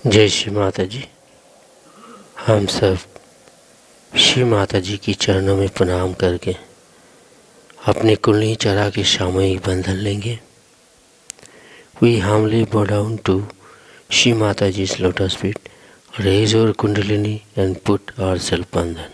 जय श्री माता जी। हम सब श्री माता जी की चरणों में प्रणाम करके अपनी कुंडली चढ़ा के सामूहिक बंधन लेंगे। We humbly bow down to Shri Mataji's lotus feet, raise our kundalini and put ourselves bandhan.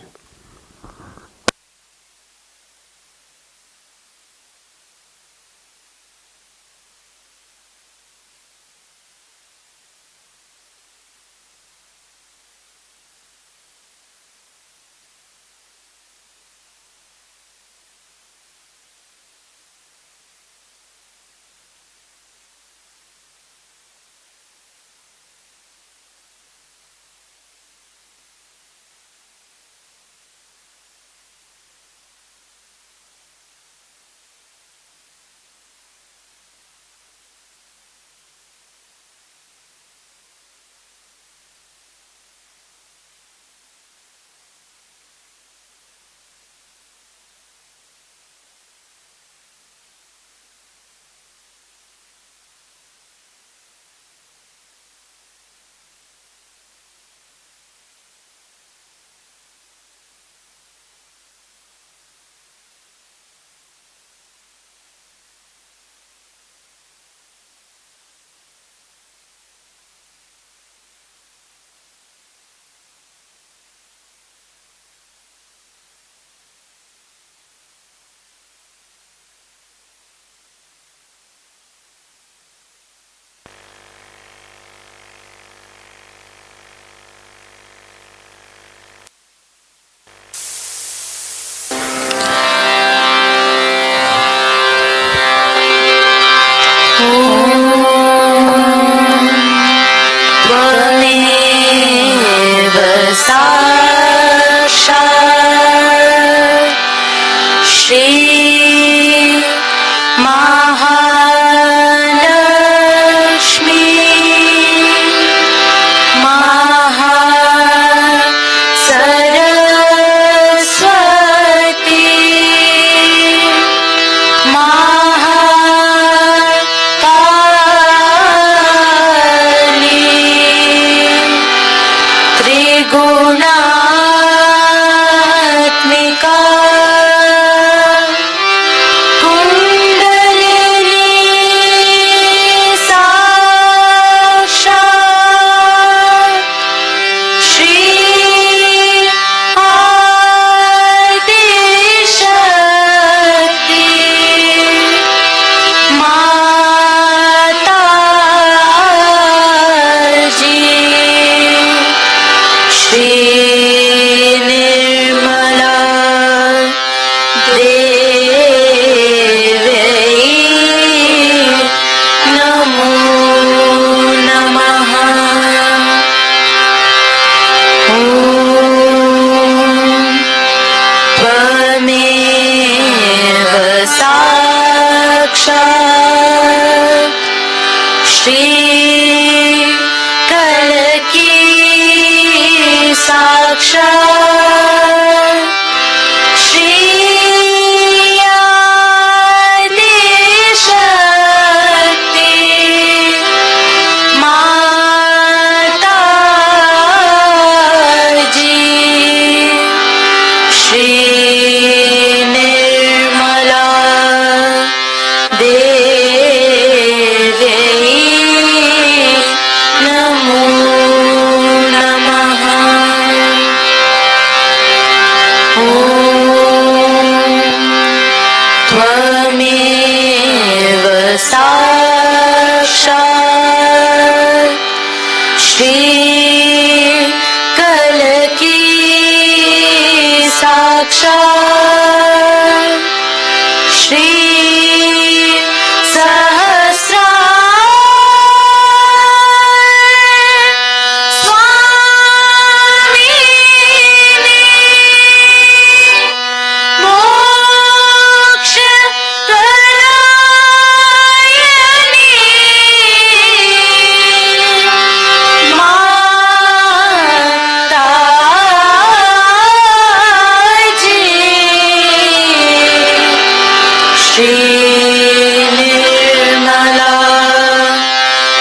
Nirmala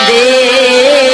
Deve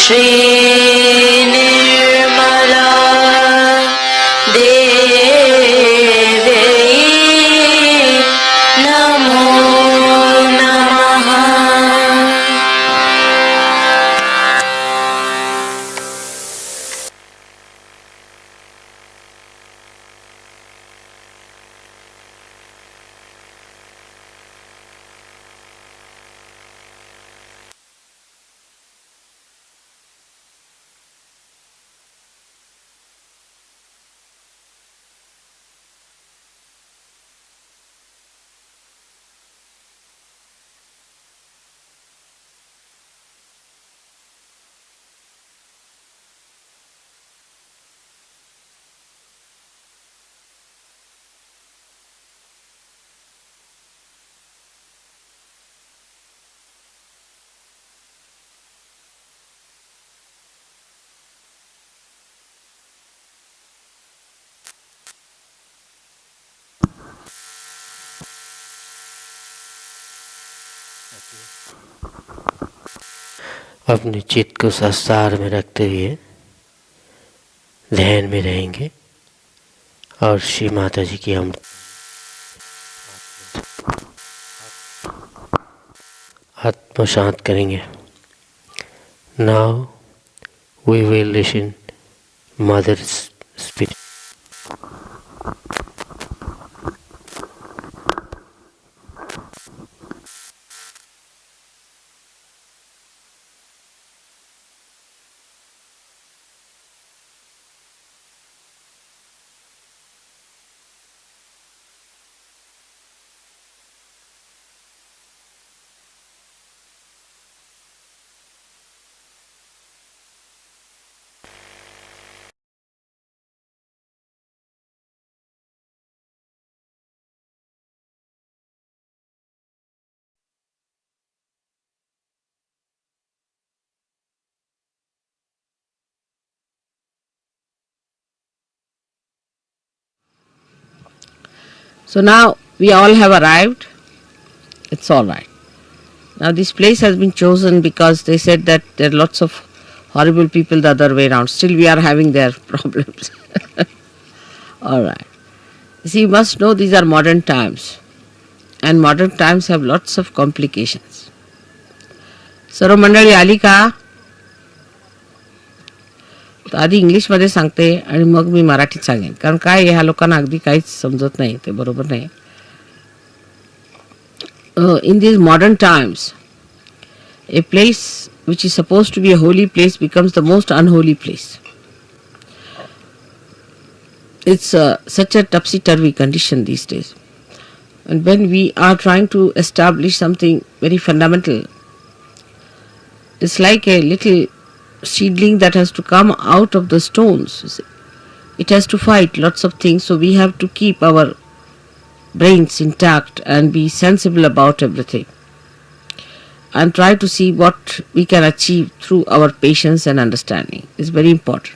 Shri Nirmala Devi Namo Namaha. अपने चित्त को संसार में रखते हुए ध्यान में रहेंगे और श्री माता जी की हम आत्मा शांत करेंगे. Now we will listen mother's speech. So now we all have arrived. It's all right. Now this place has been chosen because they said that there are lots of horrible people the other way around. Still we are having their problems. All right. See, you must know these are modern times. And modern times have lots of complications. सर्व मंडळी आली का? तर आधी इंग्लिशमध्ये सांगते आणि मग मी मराठीत सांगेन, कारण काय ह्या लोकांना अगदी काहीच समजत नाही, ते बरोबर नाही. In these modern times, a place which is supposed to be a holy place becomes the most unholy place. It's such a topsy-turvy condition these days. And when we are trying to establish something very fundamental, it's like a little seedling that has to come out of the stones. It has to fight lots of things, so we have to keep our brains intact and be sensible about everything and try to see what we can achieve through our patience and understanding. It's very important.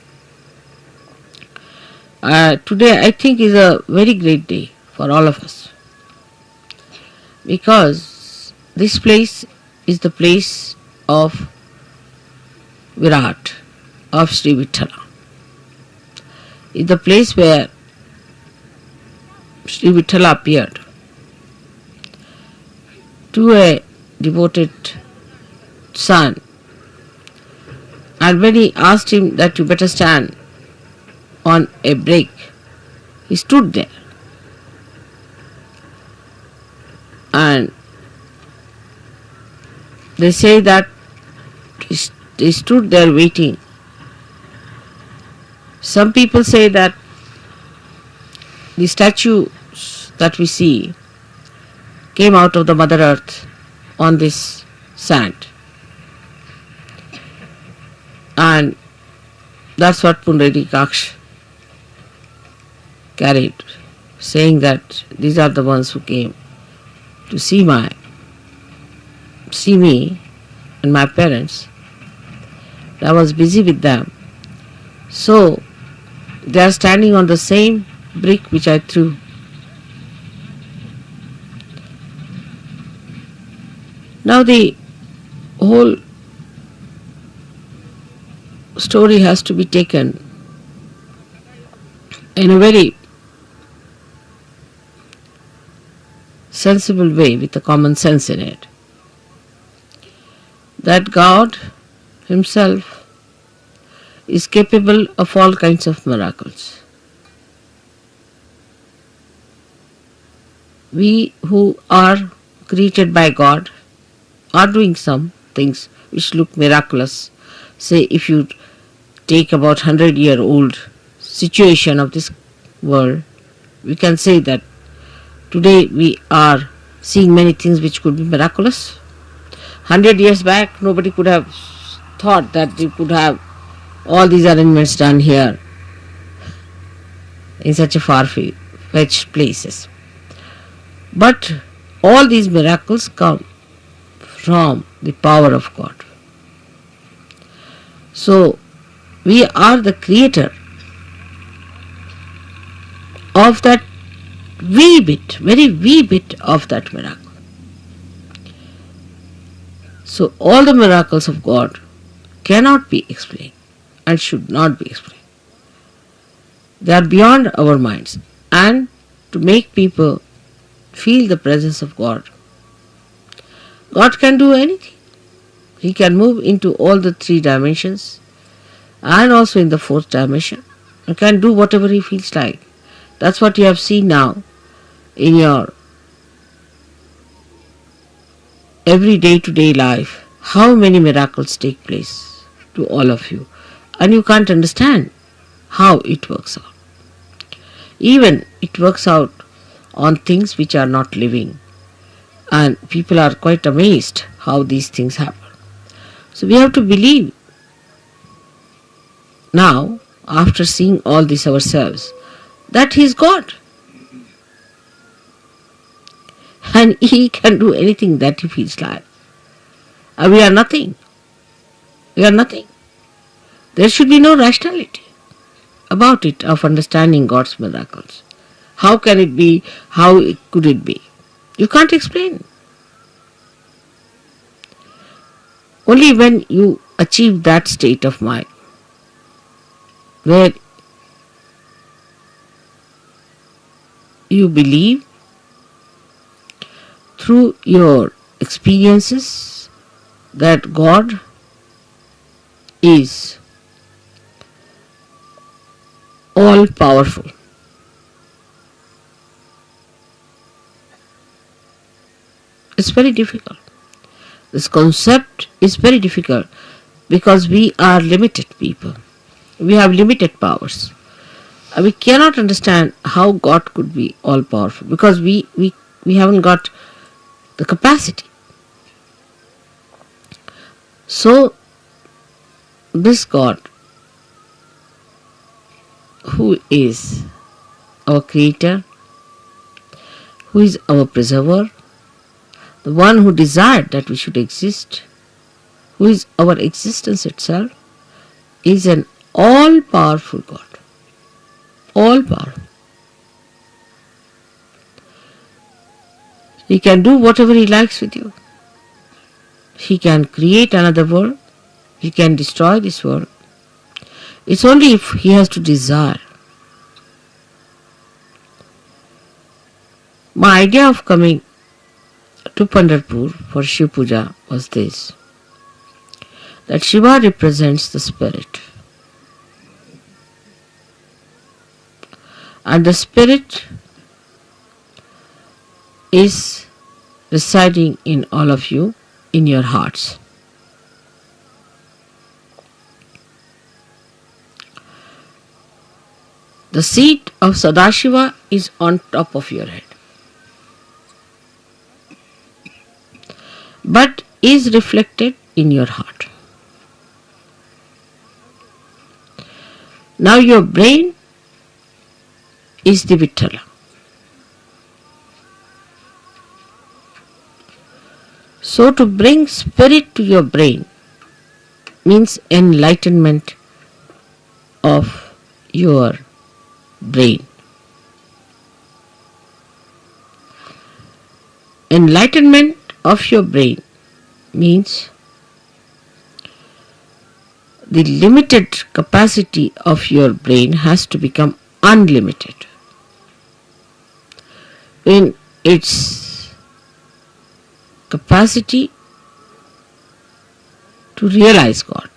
Today I think is a very great day for all of us, because this place is the place of Virat, of Shri Vithala. It's the place where Shri Vithala appeared to a devoted son, and when he asked him that you better stand on a break, he stood there. And they say that he stood there waiting. Some people say that the statues that we see came out of the Mother Earth on this sand. And that's what Pundarikaksh carried, saying that these are the ones who came to see me and my parents. I was busy with them. So they are standing on the same brick which I threw. Now the whole story has to be taken in a very sensible way with a common sense in it. That God Himself is capable of all kinds of miracles. We who are created by God are doing some things which look miraculous. Say if you take about 100-year-old situation of this world, we can say that today we are seeing many things which could be miraculous. 100 years back, nobody could have thought that you could have all these arrangements done here in such a far-fetched places. But all these miracles come from the power of God. So, we are the creator of that wee bit, very wee bit of that miracle. So, all the miracles of God cannot be explained and should not be explained. They are beyond our minds, and to make people feel the presence of God, God can do anything. He can move into all the 3 dimensions and also in the 4th dimension and can do whatever He feels like. That's what you have seen now in your every day-to-day life. How many miracles take place to all of you, and you can't understand how it works out. Even it works out on things which are not living, and people are quite amazed how these things happen. So we have to believe now, after seeing all this ourselves, that He is God and He can do anything that He feels like. And we are nothing. We are nothing. There should be no rationality about it of understanding God's miracles. How can it be? How could it be? You can't explain. Only when you achieve that state of mind, where you believe through your experiences that God is all powerful. It's very difficult. This concept is very difficult because we are limited people. We have limited powers. We cannot understand how God could be all powerful because we haven't got the capacity. So this God, who is our creator, who is our preserver, the one who desired that we should exist, who is our existence itself, is an all-powerful God. All-powerful. He can do whatever He likes with you. He can create another world. He can destroy this world. It's only if He has to desire. My idea of coming to Pandharpur for Shiv Puja was this, that Shiva represents the spirit, and the spirit is residing in all of you, in your hearts. The seat of Sadashiva is on top of your head, but is reflected in your heart. Now your brain is the Vittala. So to bring spirit to your brain means enlightenment of your brain. Enlightenment of your brain means the limited capacity of your brain has to become unlimited in its capacity to realize God.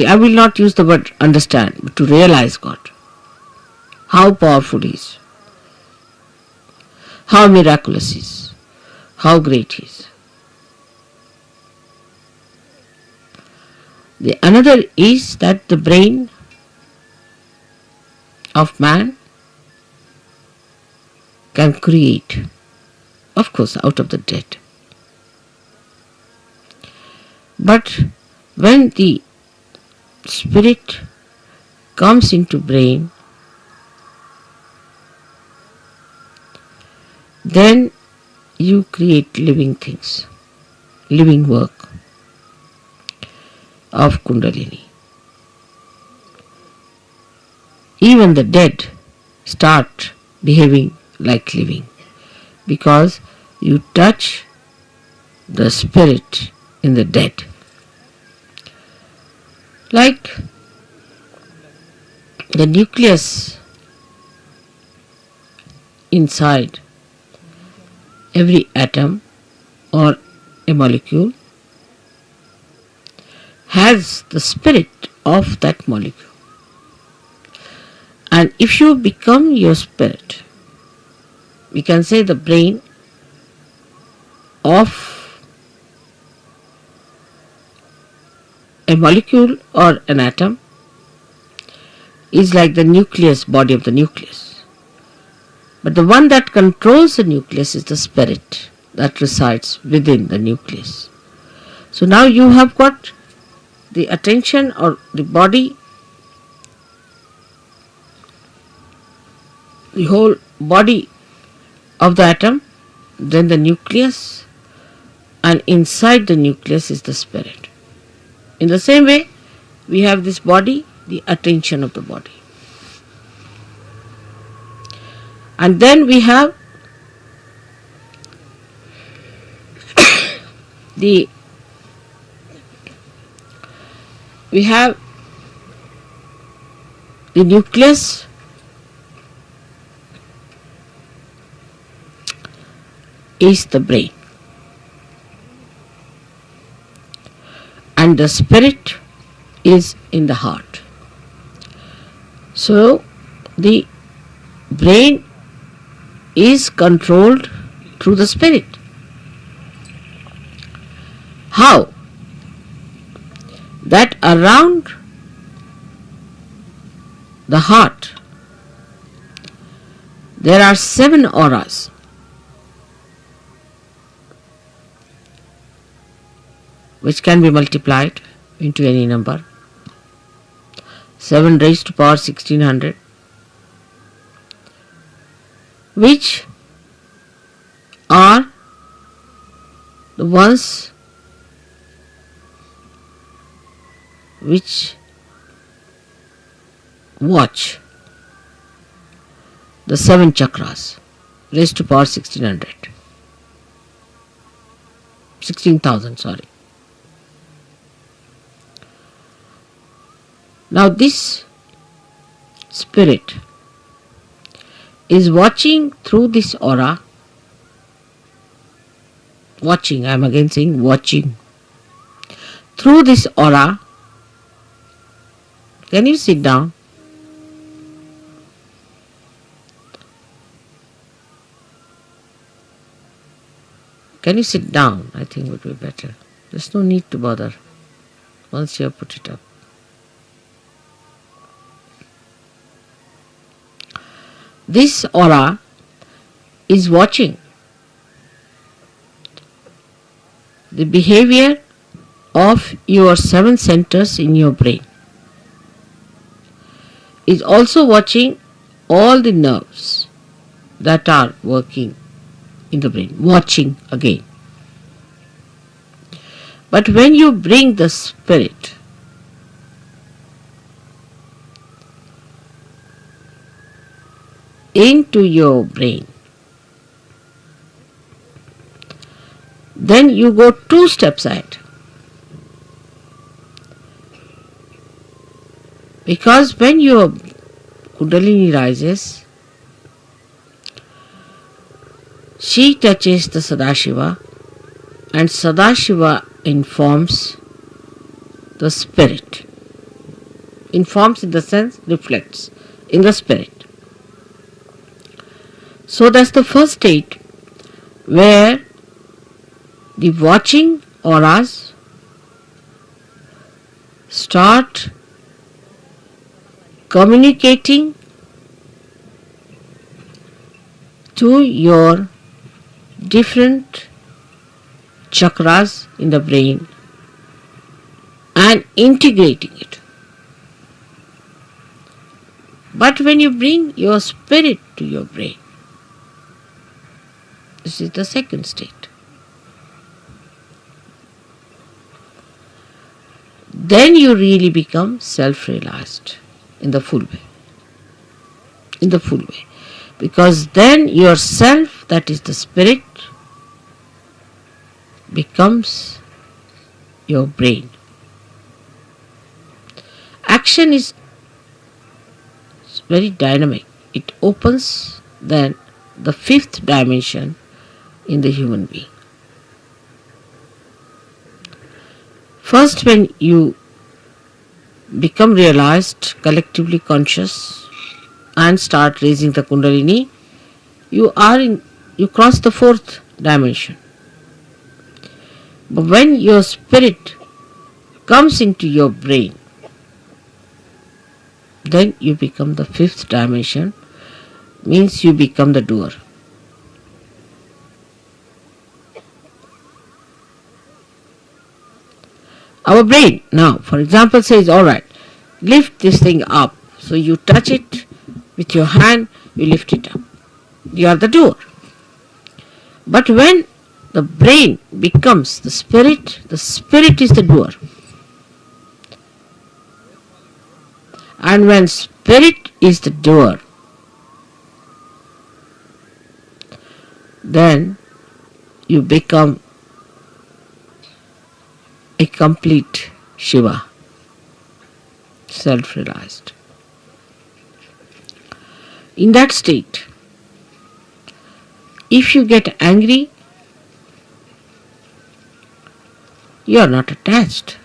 I will not use the word understand, but to realize God. How powerful He is, how miraculous He is, how great He is. The another is that the brain of man can create, of course, out of the dead. But when the spirit comes into brain, then you create living things, living work of Kundalini. Even the dead start behaving like living because you touch the spirit in the dead. Like the nucleus inside every atom or a molecule has the spirit of that molecule. And if you become your spirit, we can say the brain of a molecule or an atom is like the nucleus, body of the nucleus. But the one that controls the nucleus is the spirit that resides within the nucleus. So now you have got the attention or the body, the whole body of the atom, then the nucleus, and inside the nucleus is the spirit. In the same way, we have this body, the attention of the body. And then we have the nucleus is the brain, and the spirit is in the heart. So the brain is controlled through the spirit. How? That around the heart there are 7 auras. Which can be multiplied into any number. 7 raised to power 1600, which are the ones which watch the 7 chakras raised to power 16,000, sorry. Now this spirit is watching through this aura, watching, I am again saying watching, through this aura. Can you sit down? Can you sit down? I think would be better. There's no need to bother once you have put it up. This aura is watching the behavior of your 7 centers in your brain. Is also watching all the nerves that are working in the brain, watching again. But when you bring the spirit into your brain, then you go 2 steps ahead. Because when your Kundalini rises, she touches the Sadashiva, and Sadashiva informs the spirit. Informs in the sense reflects in the spirit. So that's the first state where the watching auras start communicating to your different chakras in the brain and integrating it. But when you bring your spirit to your brain, this is the second state. Then you really become self-realized in the full way. In the full way. Because then yourself, that is the spirit, becomes your brain. Action is very dynamic. It opens then the fifth dimension in the human being. First, when you become realized, collectively conscious, and start raising the Kundalini, you cross the fourth dimension. But when your spirit comes into your brain, then you become the fifth dimension, means you become the doer. Our brain now, for example, says, alright, lift this thing up. So you touch it with your hand, you lift it up. You are the doer. But when the brain becomes the spirit is the doer. And when spirit is the doer, then you become a complete Shiva, self-realized. In that state, if you get angry, you are not attached.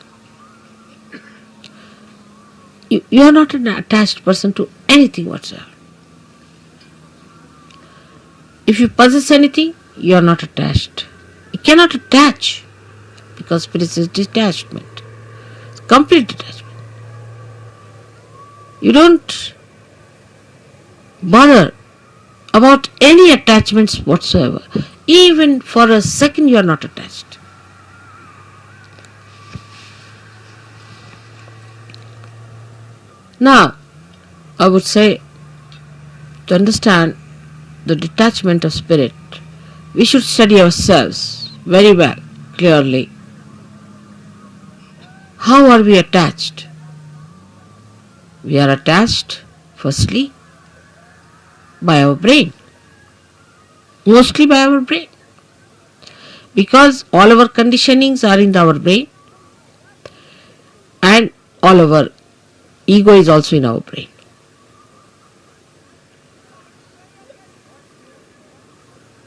You are not an attached person to anything whatsoever. If you possess anything, you are not attached. You cannot attach, because spirit is detachment, complete detachment. You don't bother about any attachments whatsoever. Even for a second you are not attached. Now, I would say, to understand the detachment of spirit, we should study ourselves very well, clearly. How are we attached? We are attached, firstly, by our brain. Mostly by our brain. Because all our conditionings are in our brain, and all our ego is also in our brain.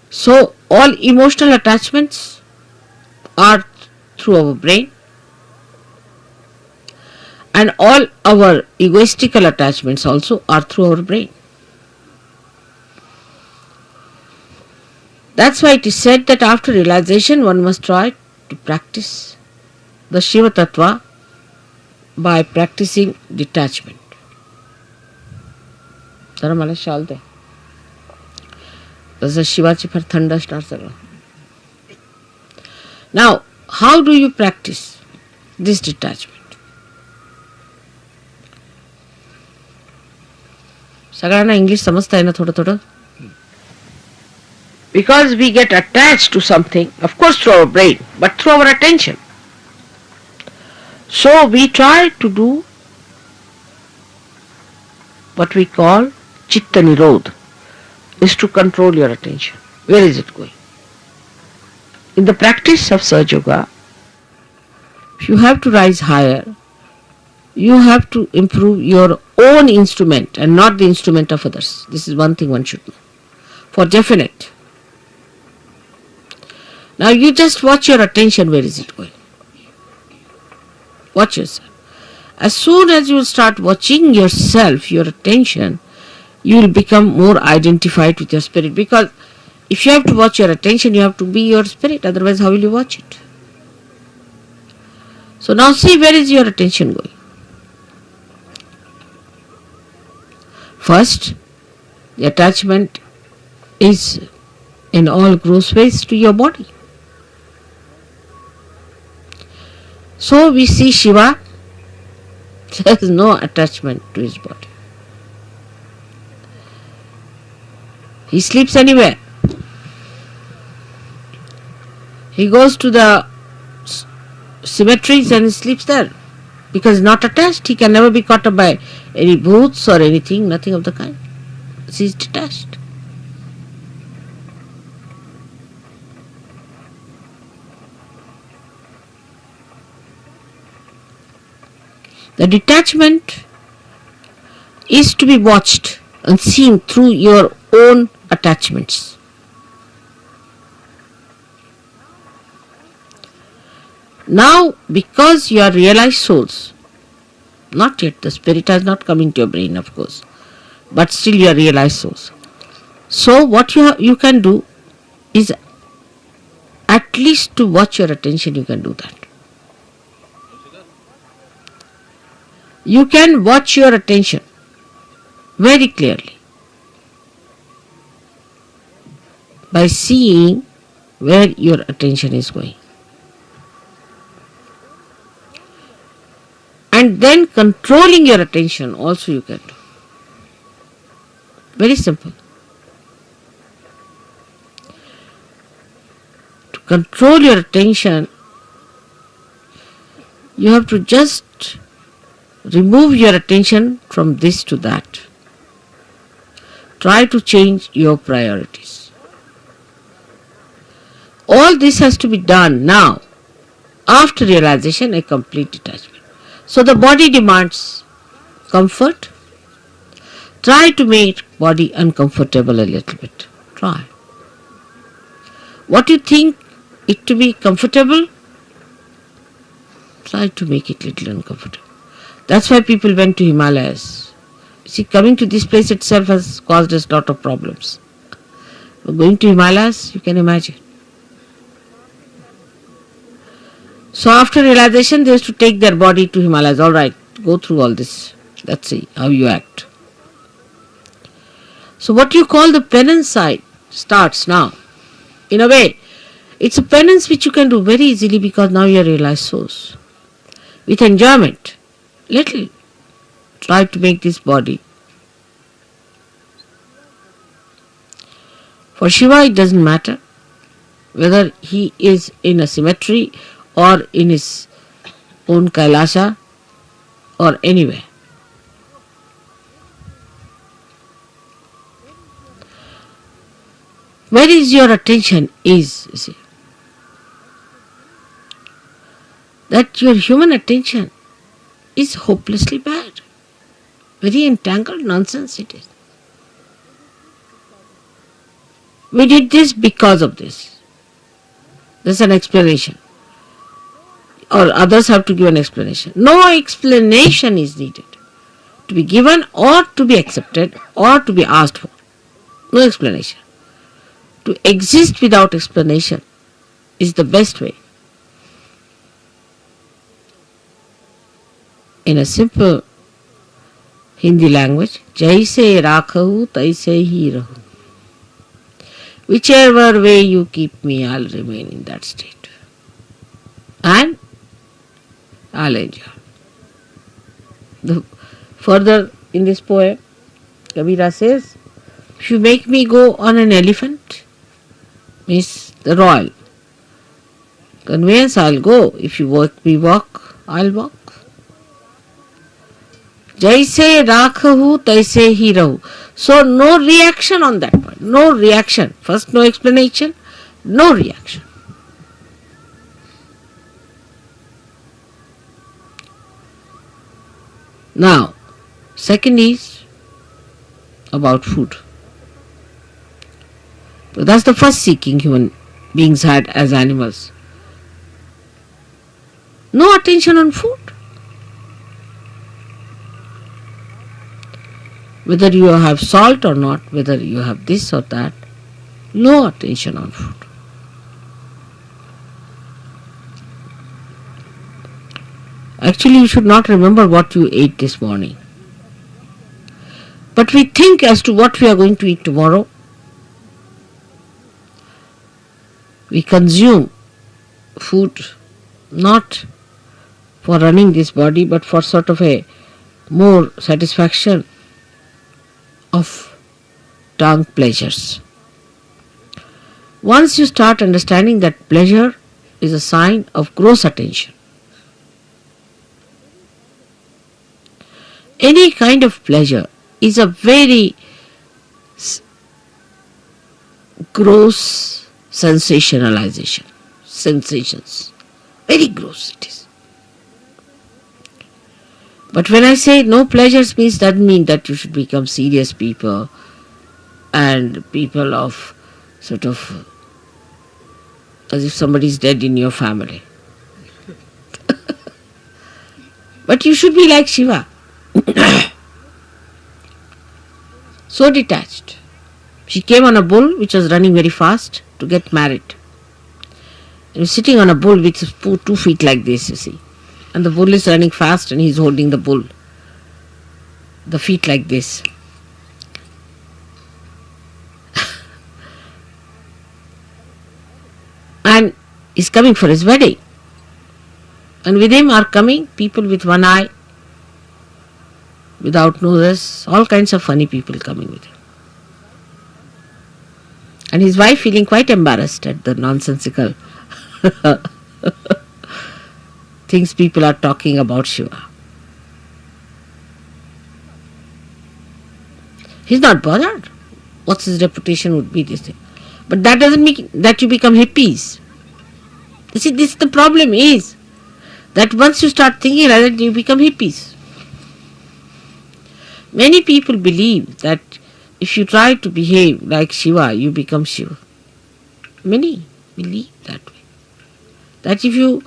So all emotional attachments are through our brain, and all our egoistical attachments also are through our brain. That's why it is said that after realization one must try to practice the Shiva Tattva by practicing detachment. जरा मला शाल दे. तसं शिवाची फार थंड असणार सगळं. Now, how do you practice this detachment? सगळ्यांना English समजताय ना थोडं थोडं? Because we get attached to something, of course through our brain, but through our attention. So we try to do what we call Chitta Nirodh, is to control your attention. Where is it going? In the practice of Sahaja Yoga, if you have to rise higher, you have to improve your own instrument and not the instrument of others. This is one thing one should know for definite. Now you just watch your attention, where is it going? Watch yourself. As soon as you start watching yourself, your attention, you will become more identified with your spirit, because if you have to watch your attention, you have to be your spirit, otherwise how will you watch it? So now see, where is your attention going? First, the attachment is in all gross ways to your body. So we see Shiva, there is no attachment to his body. He sleeps anywhere. He goes to the cemeteries and he sleeps there, because he's not attached. He can never be caught up by any booths or anything, nothing of the kind. He is detached. The detachment is to be watched and seen through your own attachments. Now, because you are realized souls, not yet, the spirit has not come into your brain, of course, but still you are realized souls. So what you can do is at least to watch your attention, you can do that. You can watch your attention very clearly by seeing where your attention is going. And then controlling your attention also you can do. Very simple. To control your attention, you have to just remove your attention from this to that. Try to change your priorities. All this has to be done now, after realization, a complete detachment. So the body demands comfort. Try to make body uncomfortable a little bit. Try. What you think it to be comfortable, try to make it little uncomfortable. That's why people went to Himalayas. See, coming to this place itself has caused us a lot of problems. But going to Himalayas, you can imagine. So after realization, they used to take their body to Himalayas. All right, go through all this. Let's see how you act. So what you call the penance side starts now. In a way, it's a penance which you can do very easily, because now you are realized souls. With enjoyment, little, try to make this body. For Shiva, it doesn't matter whether he is in a cemetery or in his own Kailasa or anywhere. Where is your attention is, you see. That your human attention is hopelessly bad. Very entangled nonsense it is. We did this because of this. There's an explanation. Or others have to give an explanation. No explanation is needed to be given or to be accepted or to be asked for. No explanation. To exist without explanation is the best way. In a simple Hindi language, jaise rakhahu taise hi rahu. Whichever way you keep me, I'll remain in that state. And I'll enjoy. Further in this poem, Kabira says, if you make me go on an elephant, means the royal conveyance, I'll go. If you make me walk, I'll walk. Jaise rakhahu taise hi rahu. So no reaction on that point. No reaction. First no explanation, no reaction. Now, second is about food. So that's the first seeking human beings had as animals. No attention on food. Whether you have salt or not, whether you have this or that, no attention on food. Actually, you should not remember what you ate this morning. But we think as to what we are going to eat tomorrow. We consume food not for running this body, but for sort of a more satisfaction of tongue pleasures. Once you start understanding that pleasure is a sign of gross attention, any kind of pleasure is a very gross sensationalization. Sensations. Very gross it is. But when I say no pleasures means, doesn't mean that you should become serious people and people of sort of as if somebody is dead in your family. But you should be like Shiva. So detached. She came on a bull which was running very fast to get married. He was sitting on a bull which is 2 feet like this, you see. And the bull is running fast and he is holding the bull. The feet like this. And he's coming for his wedding. And with him are coming people with one eye, without noses, all kinds of funny people coming with him. And his wife feeling quite embarrassed at the nonsensical things people are talking about Shiva. He's not bothered. What's his reputation would be, this thing. But that doesn't mean that you become hippies. You see, this the problem is that once you start thinking like that, you become hippies. Many people believe that if you try to behave like Shiva, you become Shiva. Many believe that way. That if you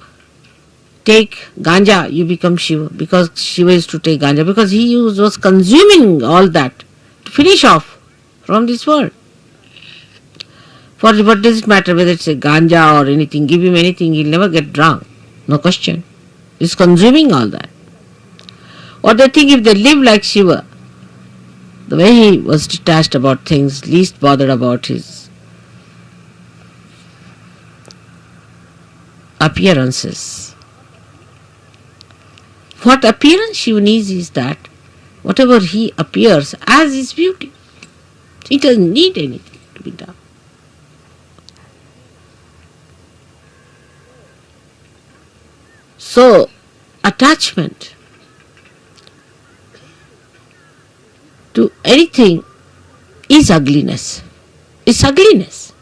take ganja, you become Shiva, because Shiva used to take ganja, because he was consuming all that to finish off from this world. For what does it matter whether it's a ganja or anything? Give him anything, he'll never get drunk. No question. He's consuming all that. Or they think if they live like Shiva, the way he was detached about things, least bothered about his appearances. What appearance Shiva needs is that whatever he appears as is beauty. He doesn't need anything to be done. So, attachment to anything is ugliness. It's ugliness.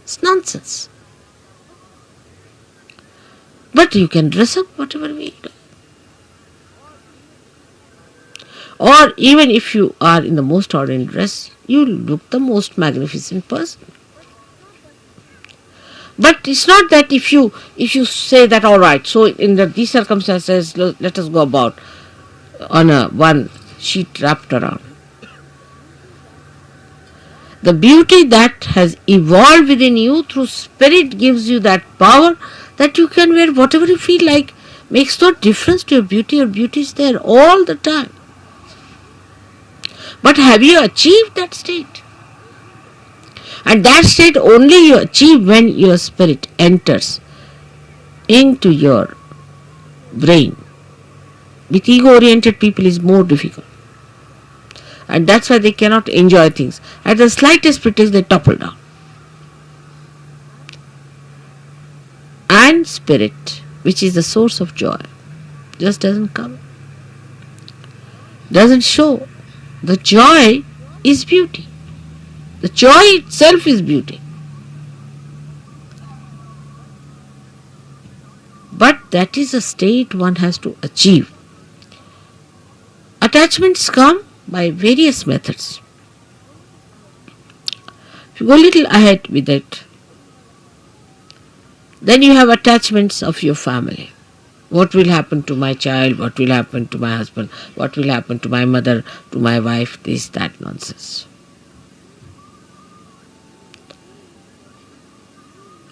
It's nonsense. But you can dress up whatever way you do. Or even if you are in the most ordinary dress, you look the most magnificent person. But it's not that if you say that, all right, so in these circumstances, let us go about on one sheet wrapped around. The beauty that has evolved within you through spirit gives you that power that you can wear whatever you feel like. Makes no difference to your beauty. Your beauty is there all the time. But have you achieved that state? And that state only you achieve when your spirit enters into your brain. With ego-oriented people is more difficult. And that's why they cannot enjoy things. At the slightest pretext, they topple down. And spirit, which is the source of joy, just doesn't come. Doesn't show. The joy is beauty. The joy itself is beauty. But that is a state one has to achieve. Attachments come by various methods. If you go a little ahead with it, then you have attachments of your family. What will happen to my child? What will happen to my husband? What will happen to my mother, to my wife? This, that nonsense.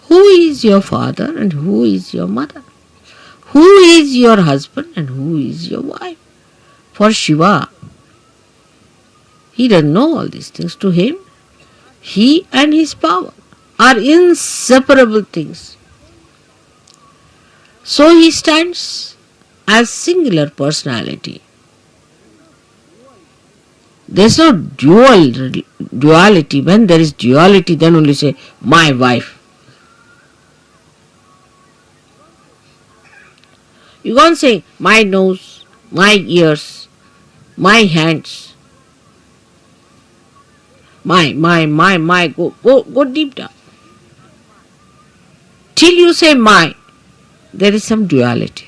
Who is your father and who is your mother? Who is your husband and who is your wife? For Shiva, he doesn't know all these things. To him, he and his power are inseparable things. So he stands as singular personality. There is no duality. When there is duality, then only say, my wife. You can't say, my nose, my ears, my hands, my, go deep down. Till you say my, there is some duality.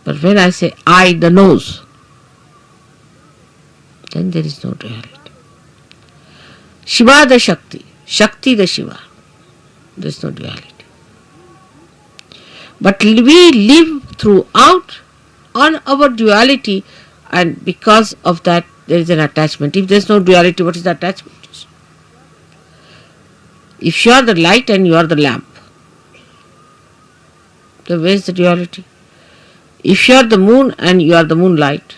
But when I say I, the nose, then there is no duality. Shiva the Shakti, Shakti the Shiva, there is no duality. But we live throughout on our duality, and because of that there is an attachment. If there is no duality, what is the attachment? If you are the light and you are the lamp, then where is the duality? If you are the moon and you are the moonlight,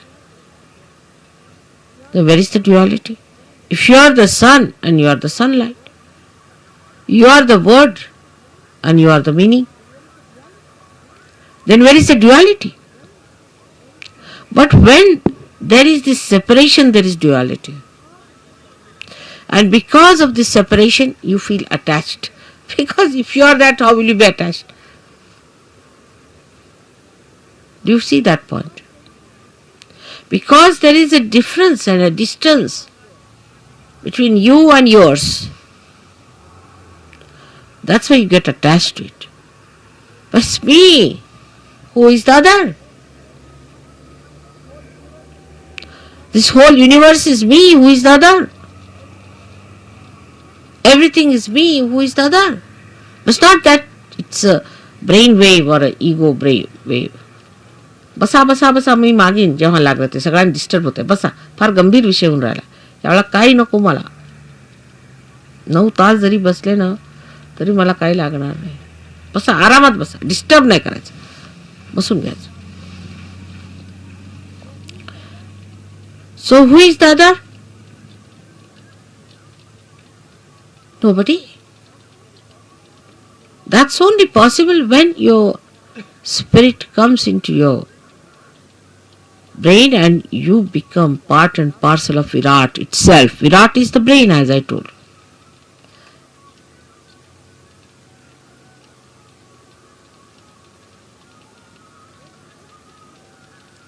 then where is the duality? If you are the sun and you are the sunlight, you are the word and you are the meaning, then where is the duality? But when there is this separation, there is duality. And because of this separation, you feel attached. Because if you are that, how will you be attached? Do you see that point? Because there is a difference and a distance between you and yours. That's why you get attached to it. But it's me. Who is the other? This whole universe is me. Who is the other? Everything is me. Who is the other? It's not that it's a brain wave or an ego brain wave. बसा बसा बसा मी मागीन जेव्हा लागलं ते सगळ्यांना disturb होतंय. बसा, फार गंभीर विषय होऊन राहिला. त्यावेळेला काही नको मला. 9 तास जरी बसले ना तरी मला काही लागणार नाही. बसा, आरामात बसा, डिस्टर्ब नाही करायचं, बसून घ्यायचं. So who is the other? Nobody. That's only possible when your spirit comes into your brain and you become part and parcel of Virat itself. Virat is the brain, as I told.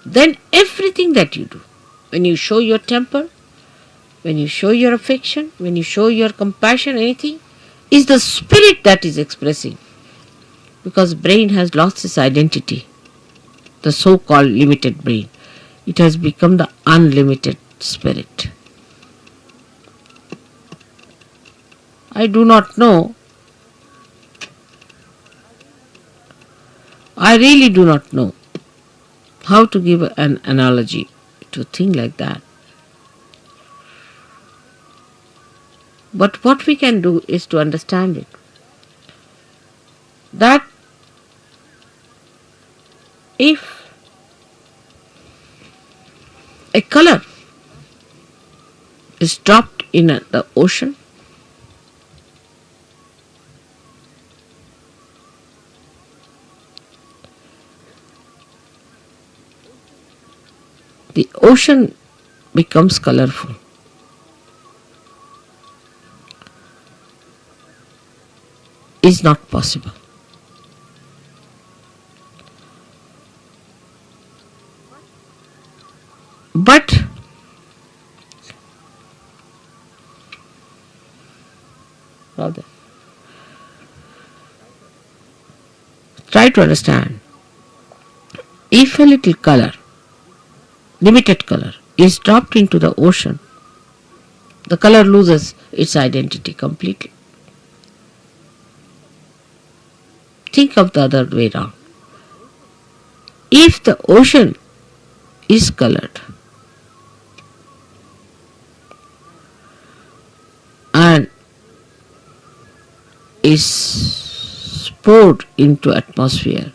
Then everything that you do, when you show your temper, when you show your affection, when you show your compassion, anything, is the spirit that is expressing. Because brain has lost its identity, the so-called limited brain. It has become the unlimited spirit. I do not know. I really do not know how to give an analogy to a thing like that. But what we can do is to understand it. That if a color is dropped in the ocean, the ocean becomes colorful. Is not possible. But rather, try to understand. If a little color, limited color, is dropped into the ocean, the color loses its identity completely. Think of the other way round. If the ocean is colored and is poured into atmosphere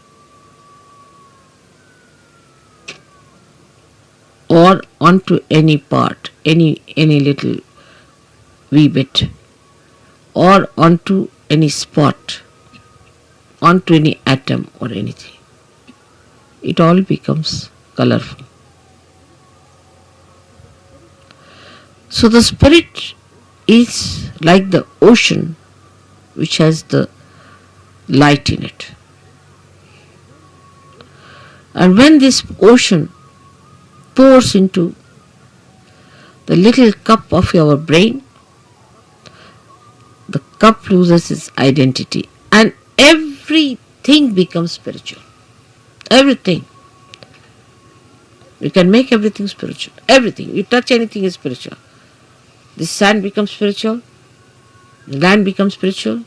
or onto any part, any little wee bit, or onto any spot, onto any atom or anything, it all becomes colorful. So the spirit is like the ocean which has the light in it. And when this ocean pours into the little cup of your brain, the cup loses its identity and everything becomes spiritual. Everything. You can make everything spiritual. Everything. You touch anything is spiritual. The sand becomes spiritual. The land becomes spiritual.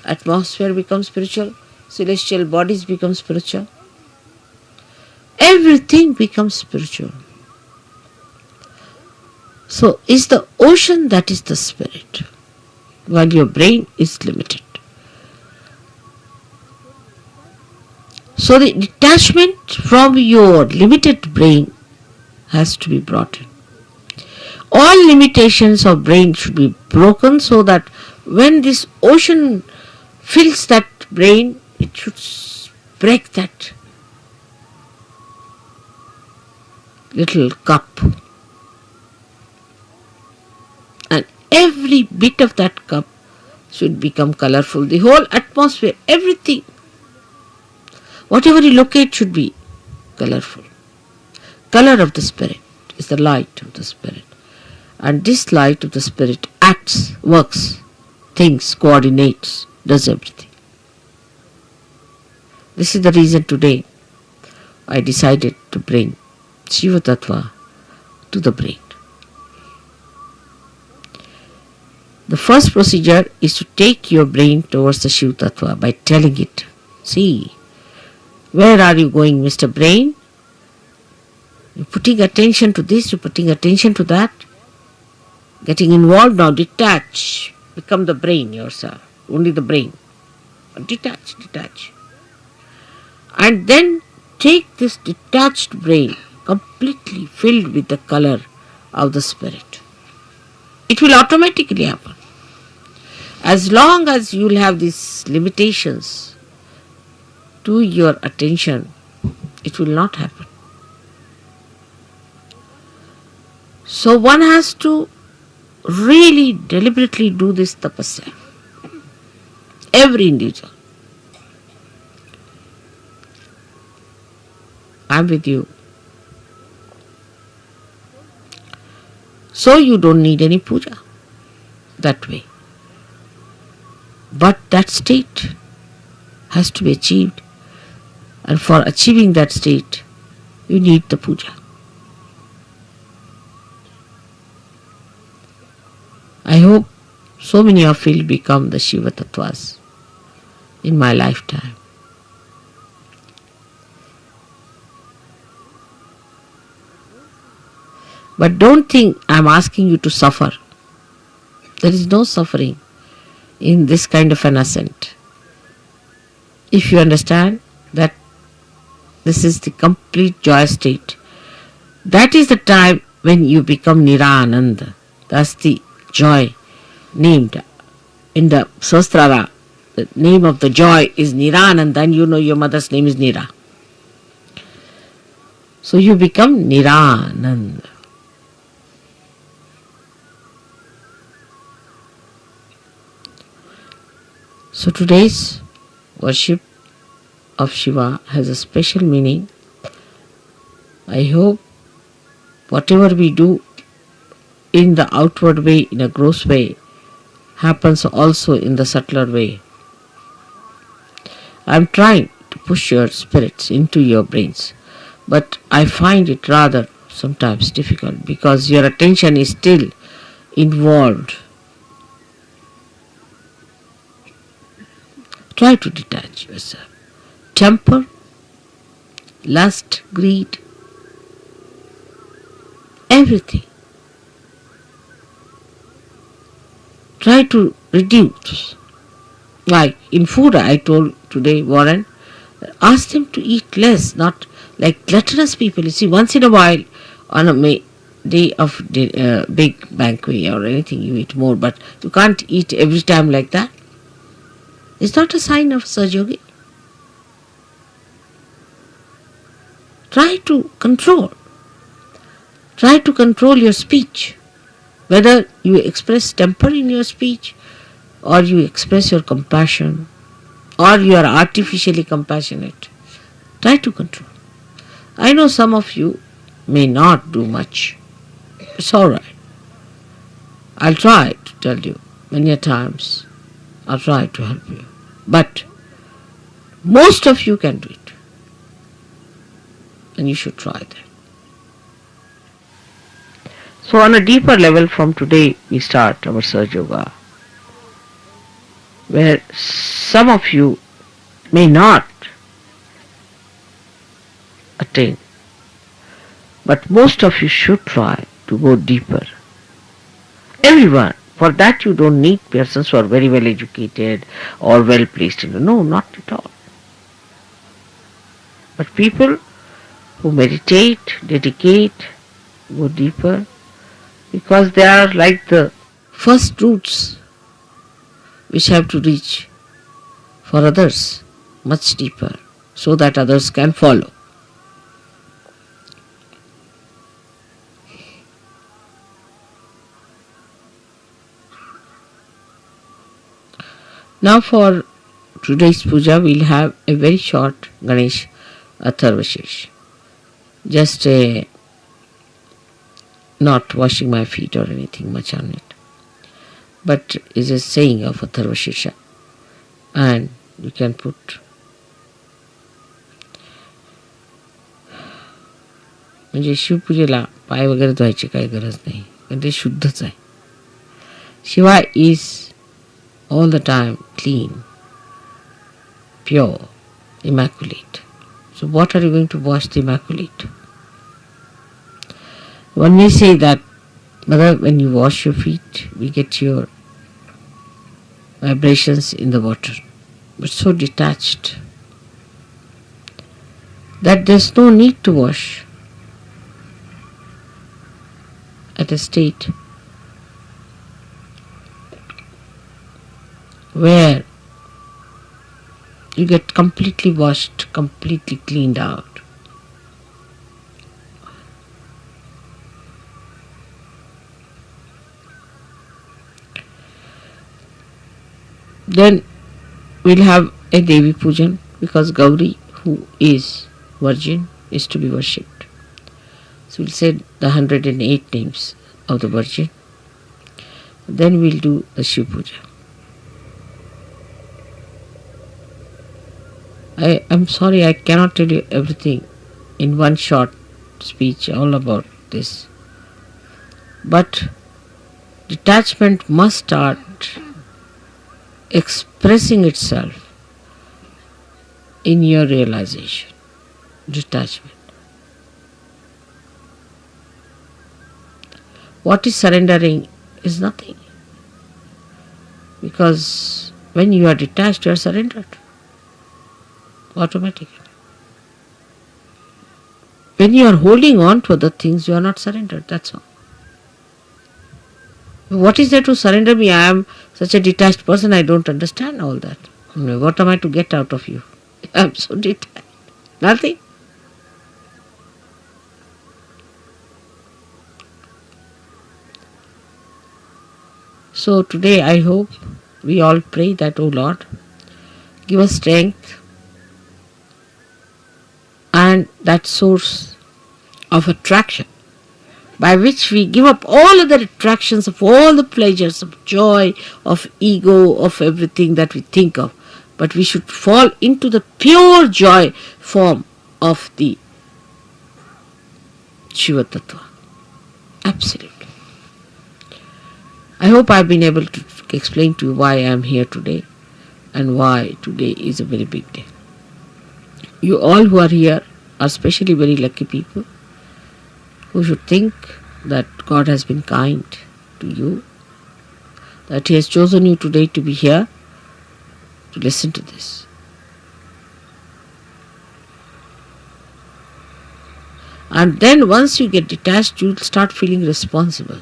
Atmosphere becomes spiritual. Celestial bodies become spiritual. Everything becomes spiritual. So is the ocean that is the spirit, while your brain is limited. So the detachment from your limited brain has to be brought in. All limitations of brain should be broken so that when this ocean fills that brain, it should break that little cup. And every bit of that cup should become colorful. The whole atmosphere, everything, whatever you locate should be colorful. Color of the spirit is the light of the spirit. And this light of the spirit acts, works, thinks, coordinates, does everything. This is the reason today I decided to bring Shiva Tattva to the brain. The first procedure is to take your brain towards the Shiva Tattva by telling it, see, where are you going, Mr. Brain? You're putting attention to this, you're putting attention to that. Getting involved now, detach. Become the brain yourself. Only the brain. Detach. And then take this detached brain completely filled with the color of the spirit. It will automatically happen. As long as you will have these limitations to your attention, it will not happen. So one has to really deliberately do this tapasya. Every individual. I am with you. So you don't need any puja that way. But that state has to be achieved. And for achieving that state, you need the puja. I hope so many of you will become the Shiva Tattvas in my lifetime. But don't think I am asking you to suffer. There is no suffering in this kind of an ascent. If you understand that this is the complete joy state, that is the time when you become Nirananda. That's the joy named in the Sastrara. The name of the joy is Nirananda, and you know your mother's name is Nira. So you become Nirananda. So today's worship of Shiva has a special meaning. I hope whatever we do in the outward way, in a gross way, happens also in the subtler way. I am trying to push your spirits into your brains. but I find it rather sometimes difficult because your attention is still involved. Try to detach yourself. Temper, lust, greed, everything. Try to reduce. Like in food, I told today Warren, ask them to eat less, not like gluttonous people. You see, once in a while, on a day of big banquet or anything, you eat more, but you can't eat every time like that. It's not a sign of Sahaja. Try to control. Try to control your speech. Whether you express temper in your speech, or you express your compassion, or you are artificially compassionate. Try to control. I know some of you may not do much. It's alright. I'll try to tell you many times. I'll try to help you. But most of you can do it. And you should try that. So on a deeper level from today we start our Sahaja Yoga, where some of you may not attain, but most of you should try to go deeper. Everyone. For that you don't need persons who are very well educated or well placed. No, not at all. But people who meditate, dedicate, go deeper, because they are like the first roots which have to reach for others much deeper, so that others can follow. Now for today's puja, we'll have a very short Ganesh Atharvashesh. Just not washing my feet or anything much on it, but is a saying of Atharvashesha, and you can put म्हणजे शिवपूजेला पाय वगैरे धुवायची काही गरज नाही, कारण ते शुद्धच आहे. Shiva is all the time clean, pure, immaculate. So what are you going to wash the immaculate? One may say that, Mother, when you wash your feet, we get your vibrations in the water, but so detached that there's no need to wash at a state where you get completely washed, completely cleaned out. Then we'll have a Devi Pujan, because Gauri, who is virgin, is to be worshipped. So we'll say the 108 names of the Virgin. Then we'll do the Shiv Puja. I'm sorry, I cannot tell you everything in one short speech all about this. But detachment must start expressing itself in your realization. Detachment. What is surrendering is nothing. Because when you are detached, you are surrendered. Automatically. When you are holding on to other things, you are not surrendered. That's all. What is there to surrender me? I am such a detached person, I don't understand all that. What am I to get out of you? I am so detached. Nothing. So today I hope we all pray that, O Lord, give us strength and that source of attraction by which we give up all other attractions of all the pleasures of joy, of ego, of everything that we think of. But we should fall into the pure joy form of the Shiva Tattva. Absolutely. I hope I've been able to explain to you why I am here today and why today is a very big day. You all who are here are especially very lucky people who should think that God has been kind to you, that He has chosen you today to be here to listen to this. And then once you get detached, you'll start feeling responsible.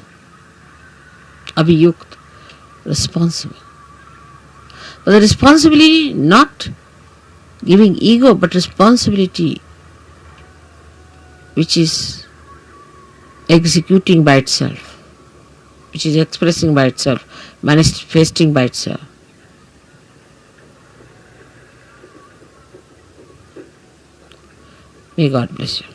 Abhiyukt, responsible. But the responsibility not giving ego, but responsibility which is executing by itself, which is expressing by itself, manifesting by itself. May God bless you.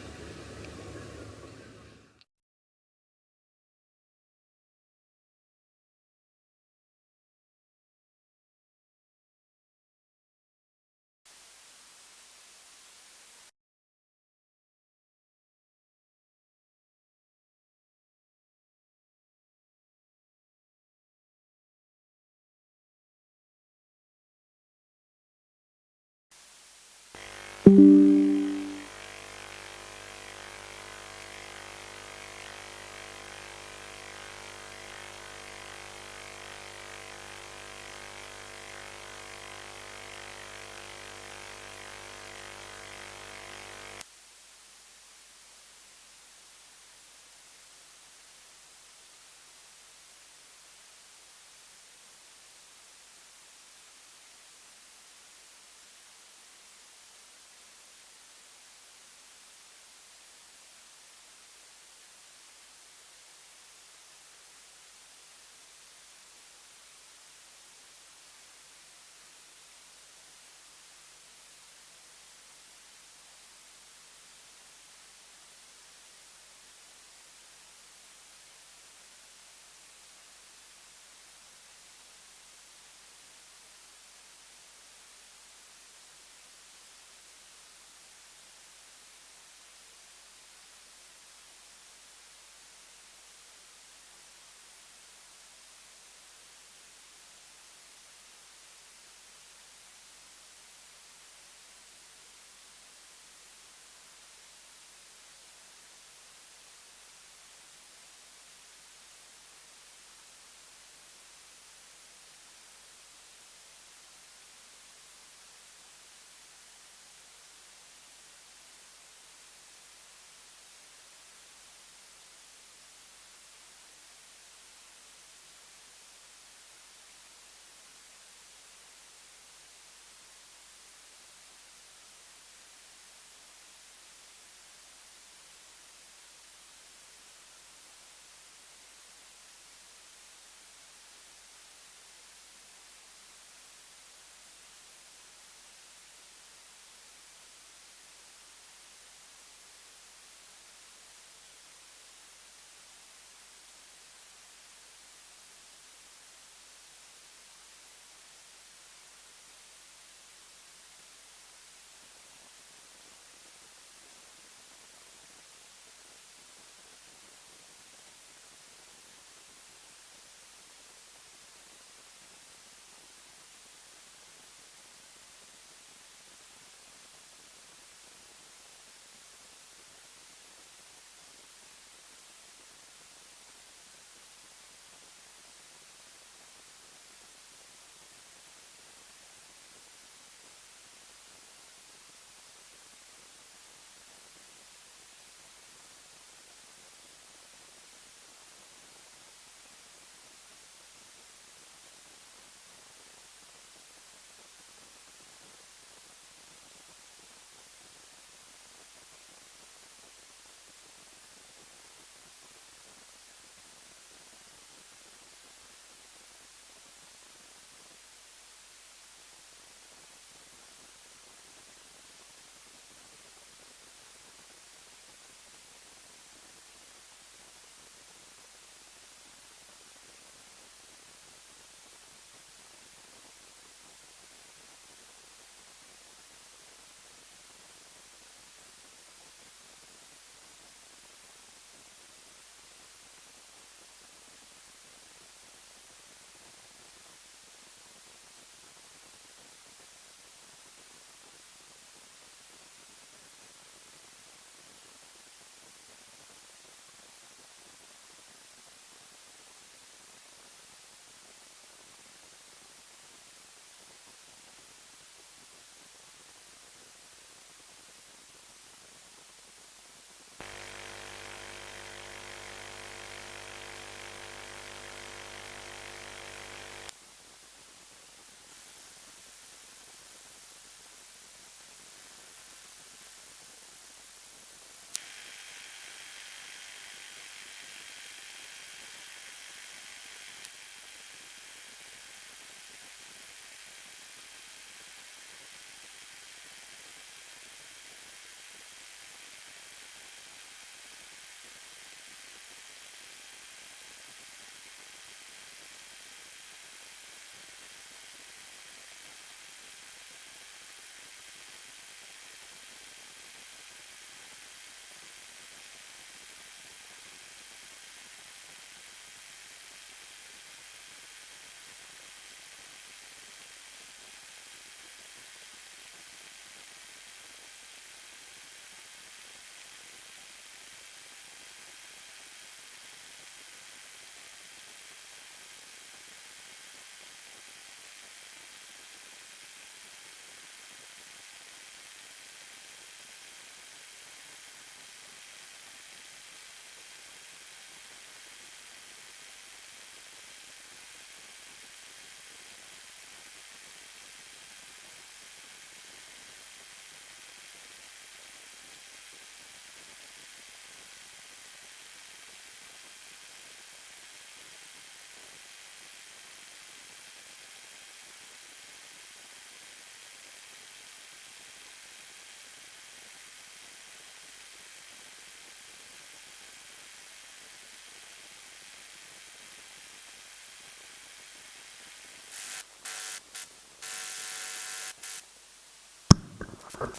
अब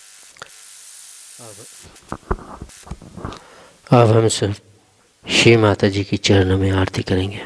हम सब श्री माता जी की चरणों में आरती करेंगे।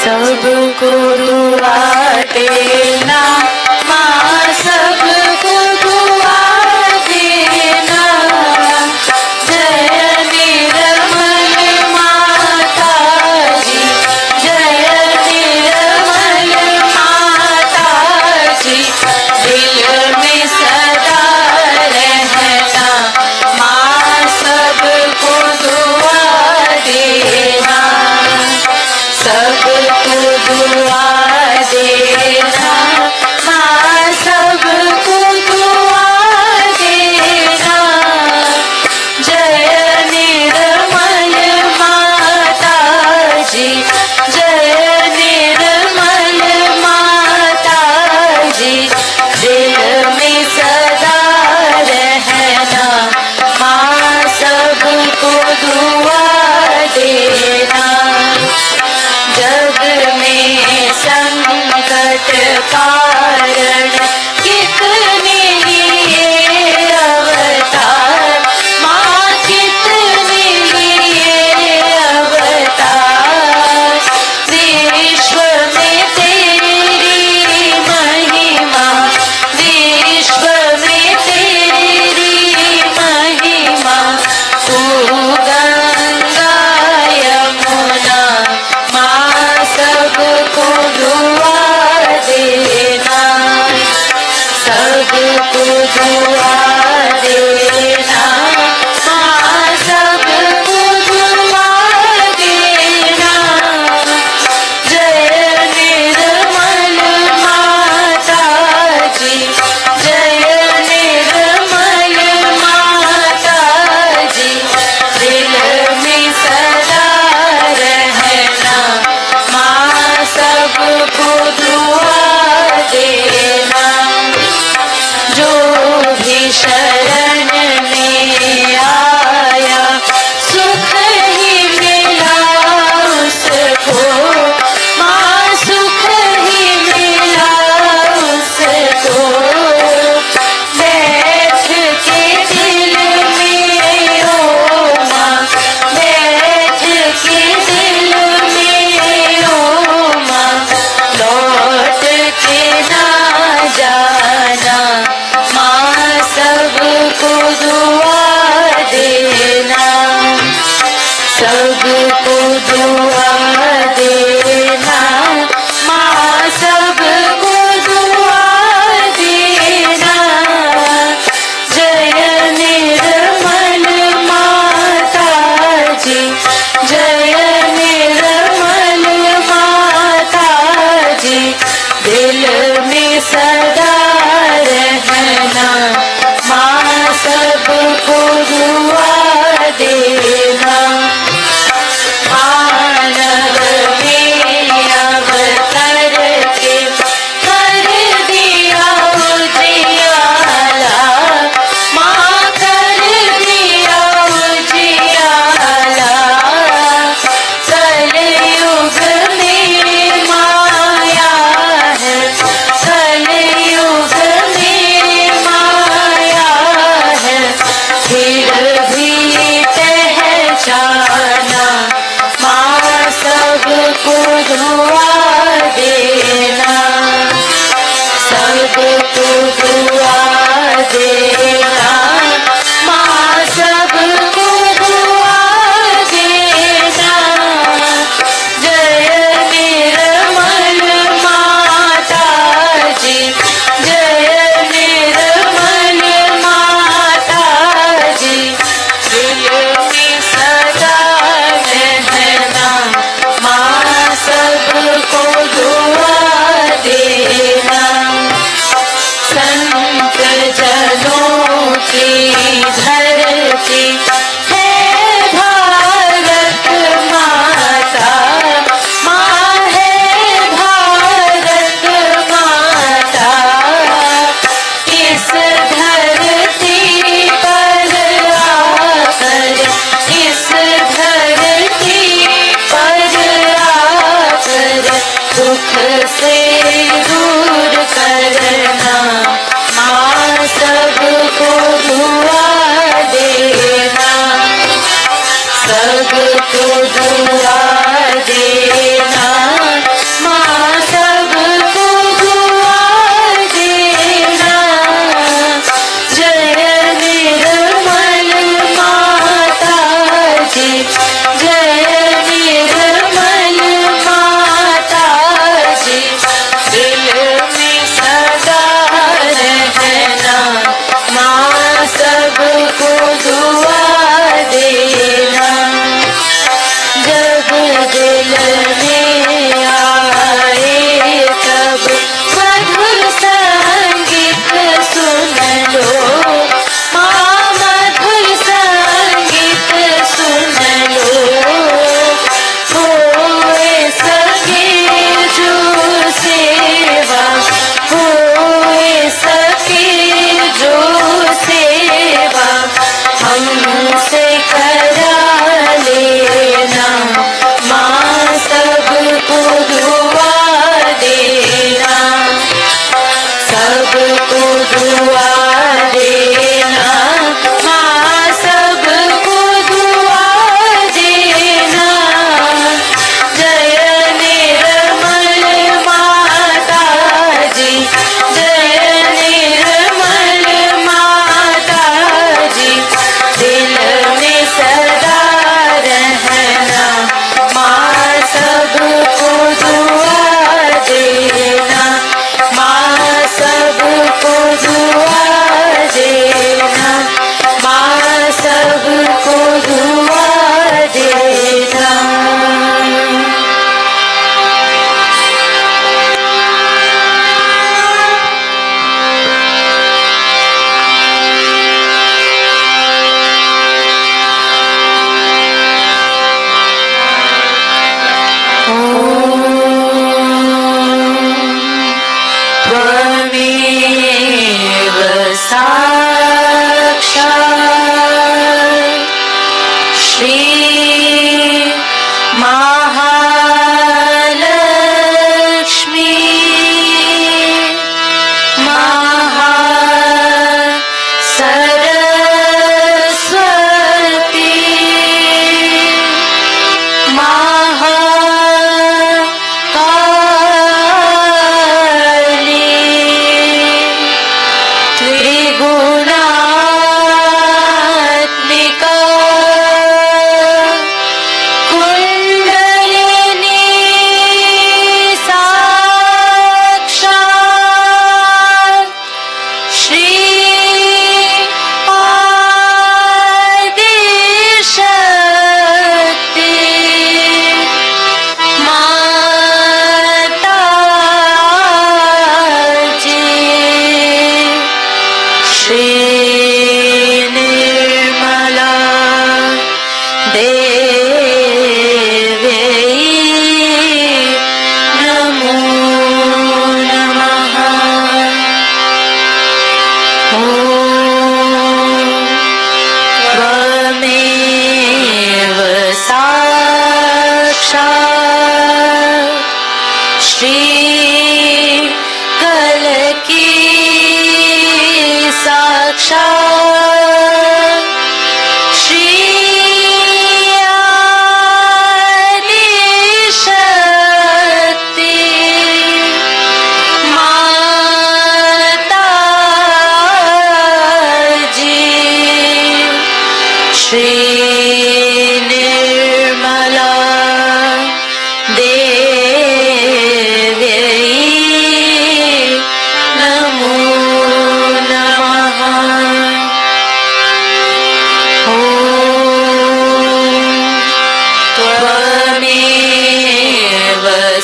सबको दुआ देना माँ, सबको दुआ देना। जय निर्मल माता जी, जय निर्मल माता जी। दिल में सदा रहना माँ, सबको दुआ देना, सबको दुआ देना माँ, सबको दुआ देना। जय निर्मल माता जी, जय निर्मल माता जी। दिल में सदा रहना माँ, सबको दुआ देना। जब सबको दुआ देना, माँ सबको दुआ देना। जय निर्मल माता जी, जय निर्मल माता जी, दिल में सदा रहना, माँ सबको दुआ देना। मानव में अवतर के कर दिया उजियाला, माँ कर दिया उजियाला। कलयुग में माया है, कलयुग में माया है, फिर भी पहचाना, माँ सबको दुआ देना, सबको दुआ देना, माँ सबको दुआ देना। जय निर्मल माता जी, जय निर्मल माता जी, दिल में सदा रहना, माँ सबको दुआ देना। संत जनों की धरती है भारत माता, माँ है भारत माता। इस धरती पर आकर, इस धरती पर आकर, दुख से दूर करना, माँ सबको दुआ देना, सबको दुआ देना, माँ सबको दुआ देना। जय निर्मल माता जी, जय निर्मल माता जी, दिल में सदा रहना, माँ सबको दुआ देना। जब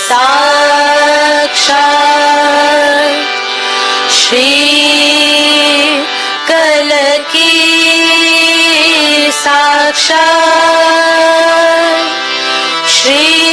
साक्षात् श्री कल की साक्षात् श्री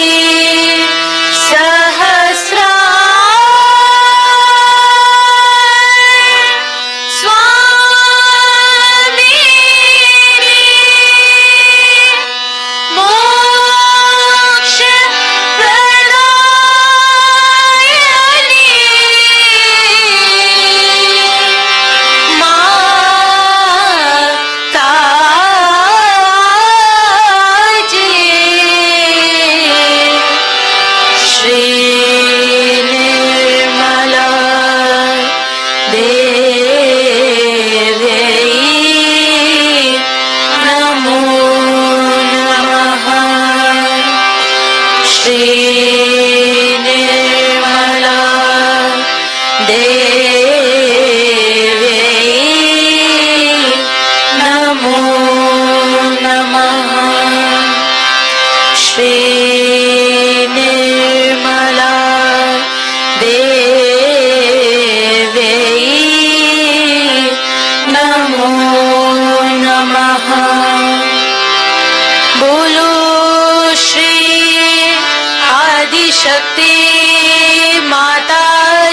शक्ति माता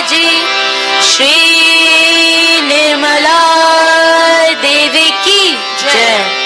जी श्री निर्मला देवी की जय।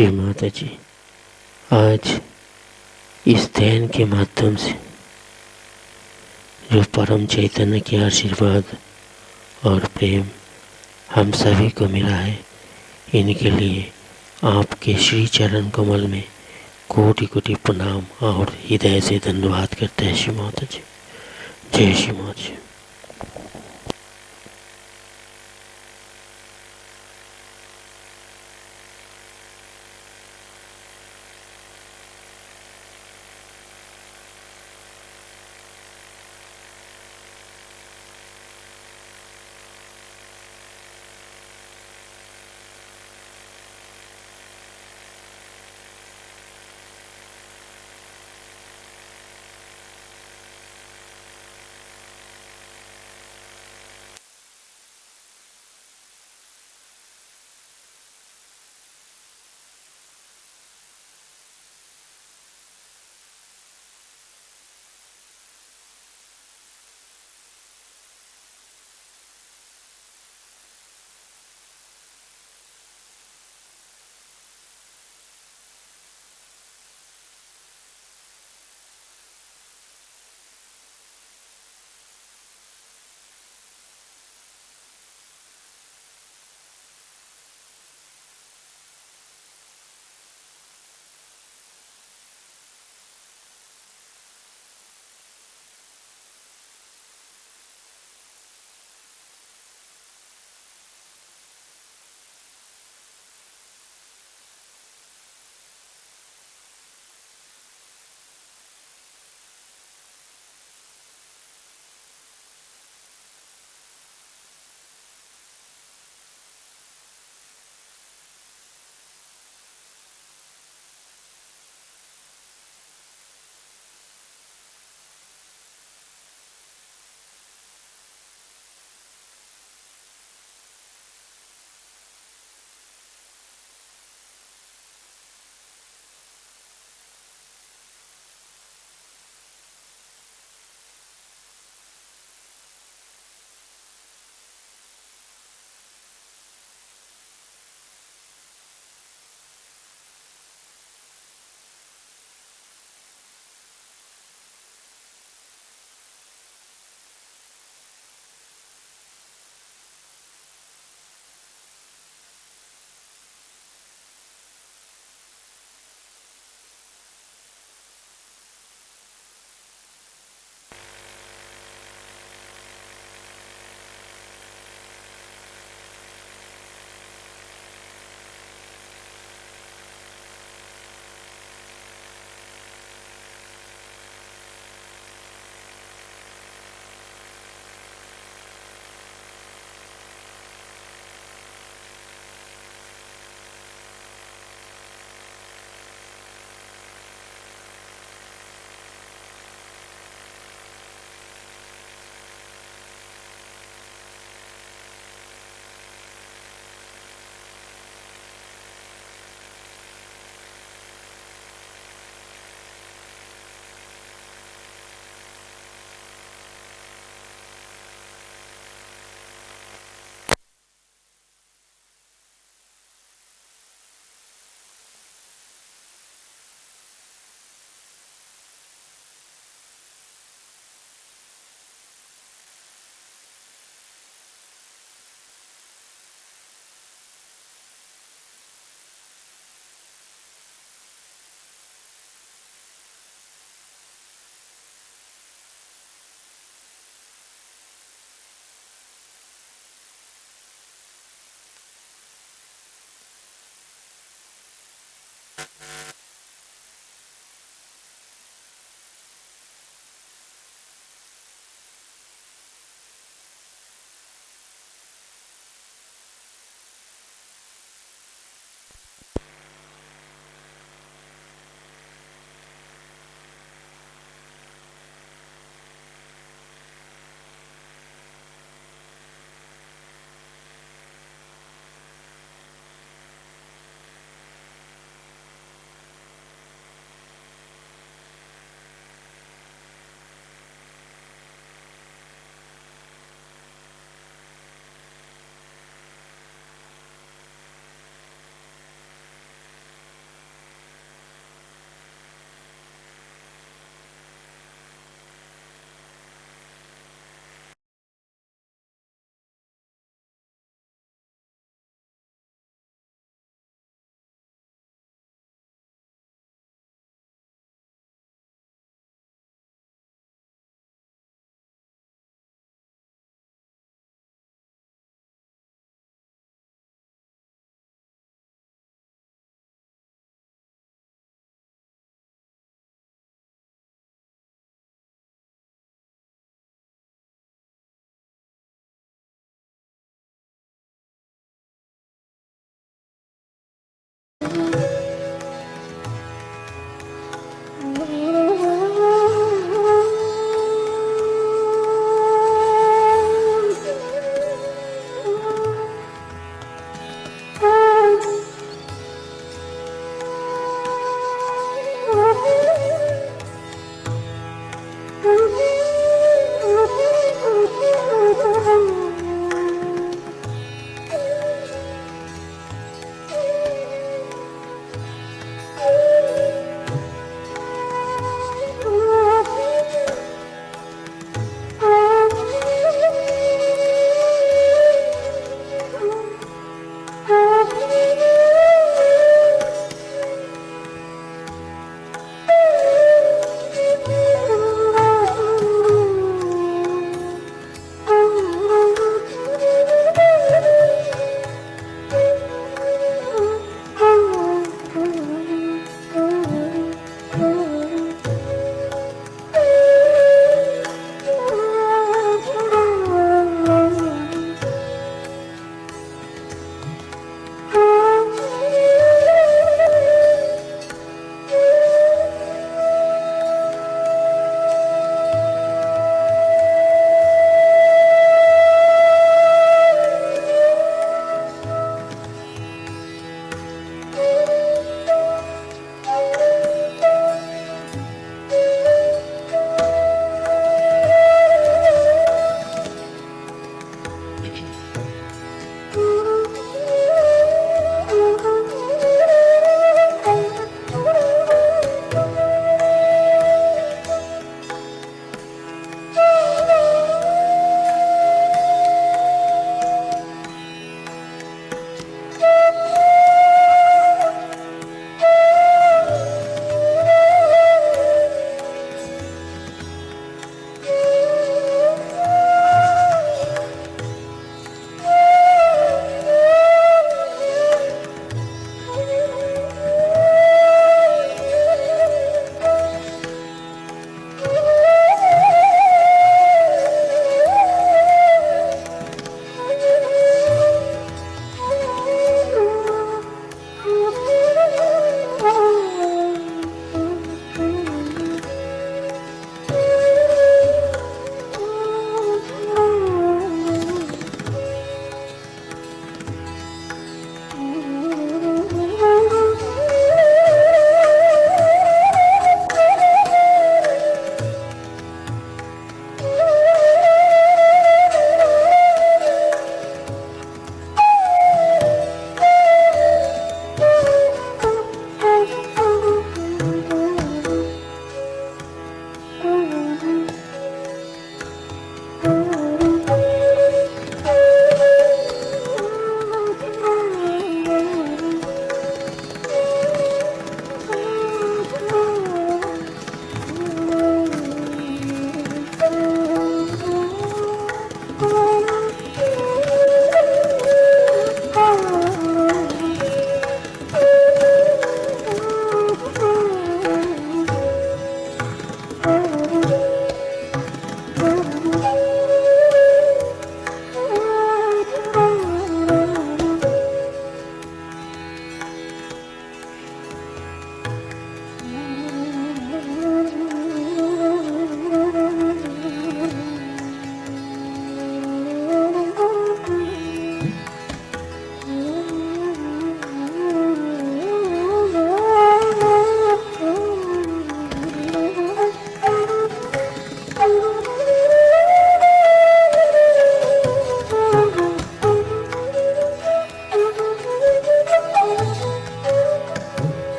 श्री माता जी, आज इस ध्यान के माध्यम से जो परम चैतन्य के आशीर्वाद और प्रेम हम सभी को मिला है, इनके लिए आपके श्री चरण कमल में कोटि कोटि प्रणाम और हृदय से धन्यवाद करते हैं श्री माता जी। जय श्री माता जी।